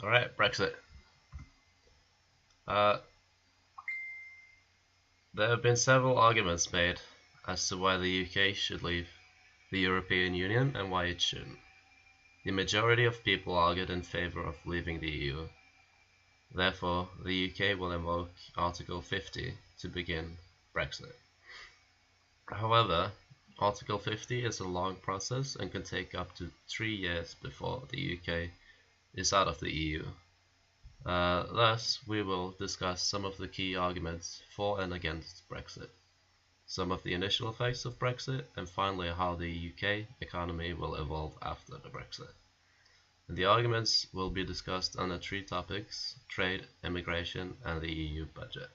Alright, Brexit. Uh, there have been several arguments made as to why the UK should leave the European Union and why it shouldn't. The majority of people argued in favour of leaving the EU. Therefore, the UK will invoke Article 50 to begin Brexit. However, Article 50 is a long process and can take up to 3 years before the UK is out of the EU. Thus, we will discuss some of the key arguments for and against Brexit, some of the initial effects of Brexit, and finally how the UK economy will evolve after the Brexit. And the arguments will be discussed under 3 topics: trade, immigration, and the EU budget.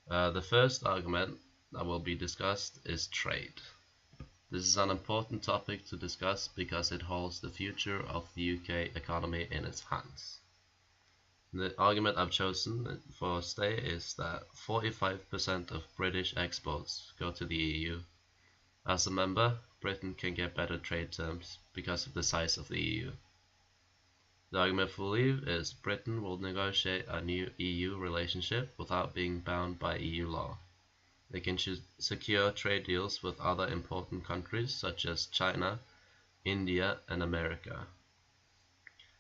The first argument that will be discussed is trade. This is an important topic to discuss because it holds the future of the UK economy in its hands. The argument I've chosen for stay is that 45% of British exports go to the EU. As a member, Britain can get better trade terms because of the size of the EU. The argument for leave is Britain will negotiate a new EU relationship without being bound by EU law. They can secure trade deals with other important countries such as China, India, and America.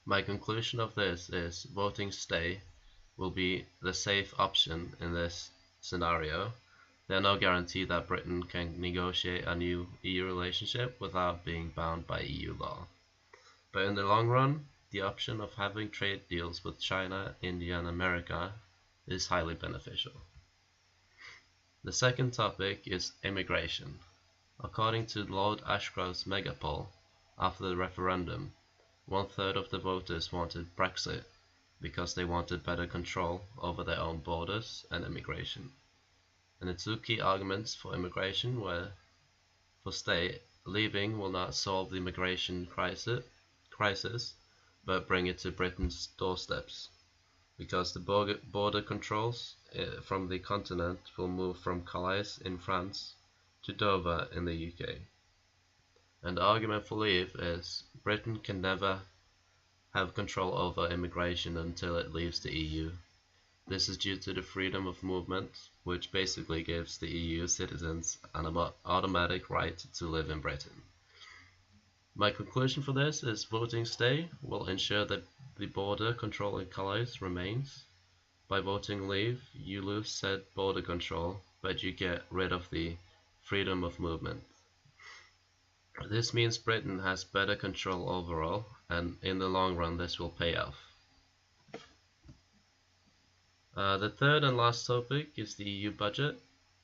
My conclusion of this is voting stay will be the safe option in this scenario. There are no guarantee that Britain can negotiate a new EU relationship without being bound by EU law. But in the long run, the option of having trade deals with China, India, and America is highly beneficial. The second topic is immigration. According to Lord Ashcroft's megapoll, after the referendum, 1/3 of the voters wanted Brexit because they wanted better control over their own borders and immigration. And the 2 key arguments for immigration were: for stay, leaving will not solve the immigration crisis, but bring it to Britain's doorsteps, because the border controls from the continent will move from Calais in France to Dover in the UK. And the argument for leave is Britain can never have control over immigration until it leaves the EU. This is due to the freedom of movement, which basically gives the EU citizens an automatic right to live in Britain. My conclusion for this is voting stay will ensure that the border control in Calais remains. By voting leave, you lose said border control, but you get rid of the freedom of movement. This means Britain has better control overall, and in the long run this will pay off. The third and last topic is the EU budget.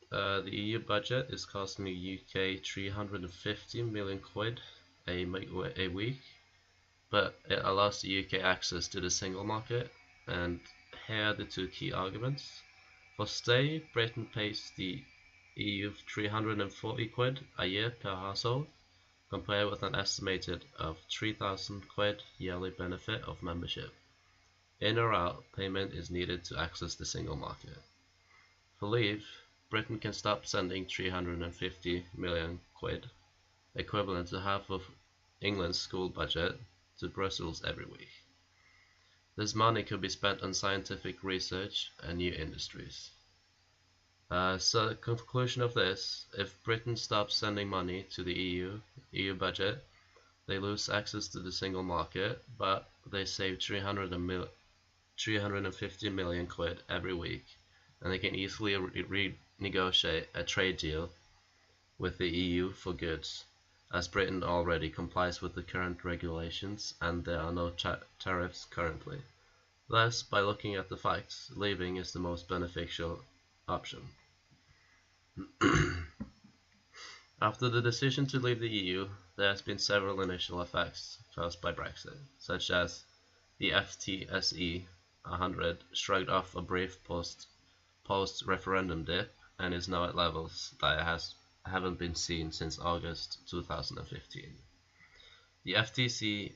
The EU budget is costing the UK 350 million quid a week, but it allows the UK access to the single market, and here are the 2 key arguments. For stay, Britain pays the EU 340 quid a year per household, compared with an estimated of 3,000 quid yearly benefit of membership. In or out, payment is needed to access the single market. For leave, Britain can stop sending 350 million quid, equivalent to half of England's school budget, to Brussels every week. This money could be spent on scientific research and new industries. So the conclusion of this: if Britain stops sending money to the EU budget, they lose access to the single market, but they save 350 million quid every week, and they can easily renegotiate a trade deal with the EU for goods, as Britain already complies with the current regulations and there are no tariffs currently. Thus, by looking at the facts, leaving is the most beneficial option. After the decision to leave the EU, there has been several initial effects caused by Brexit, such as the FTSE 100 shrugged off a brief post-referendum dip and is now at levels that haven't been seen since August 2015. The FTSE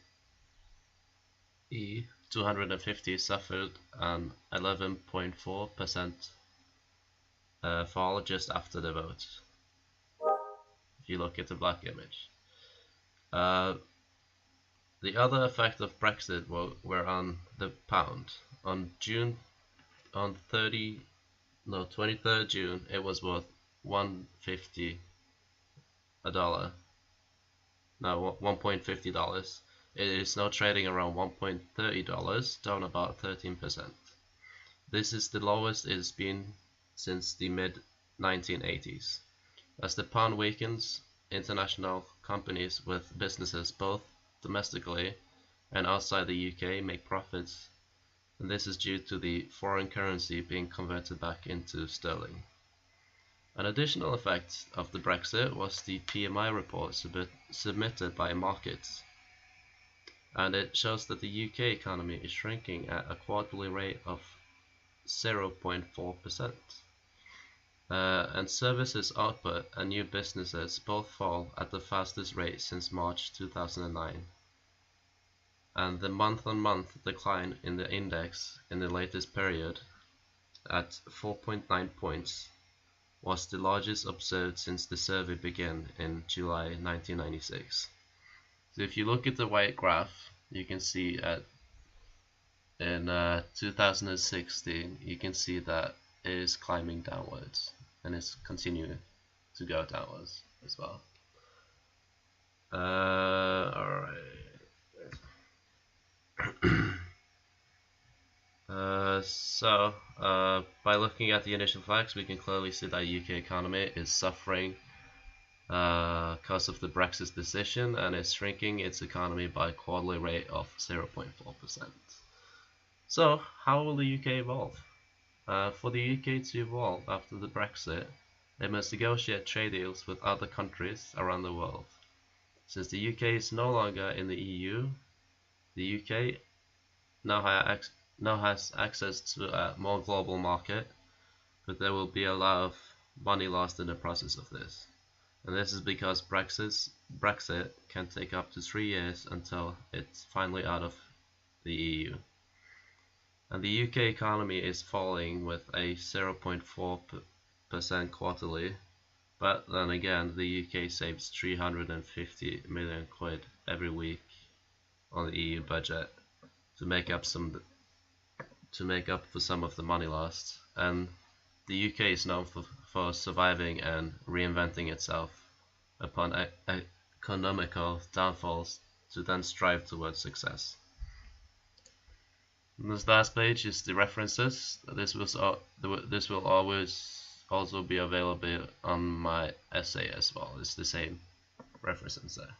250 suffered an 11.4% fall just after the vote, if you look at the black image. The other effect of Brexit were on the pound. On 23rd June, it was worth 150 a dollar. No, $1.50. It is now trading around $1.30, down about 13%. This is the lowest it has been since the mid-1980s. As the pound weakens, international companies with businesses both domestically and outside the UK make profits, and this is due to the foreign currency being converted back into sterling. An additional effect of the Brexit was the PMI report submitted by markets, and it shows that the UK economy is shrinking at a quarterly rate of 0.4%. And services output and new businesses both fall at the fastest rate since March 2009. And the month-on-month decline in the index in the latest period at 4.9 points was the largest observed since the survey began in July 1996. So if you look at the white graph, you can see in 2016, you can see that it is climbing downwards and it's continuing to go downwards as well. Alright. By looking at the initial facts, we can clearly see that UK economy is suffering because of the Brexit decision, and is shrinking its economy by a quarterly rate of 0.4%. So, how will the UK evolve? For the UK to evolve after the Brexit, they must negotiate trade deals with other countries around the world. Since the UK is no longer in the EU, the UK now has access to a more global market, but there will be a lot of money lost in the process of this. And this is because Brexit can take up to 3 years until it's finally out of the EU. And the UK economy is falling with a 0.4% quarterly, but then again the UK saves 350 million quid every week on the EU budget to make up for some of the money lost. And the UK is known for surviving and reinventing itself upon economical downfalls to then strive towards success. And this last page is the references. This will always also be available on my essay as well. It's the same references there.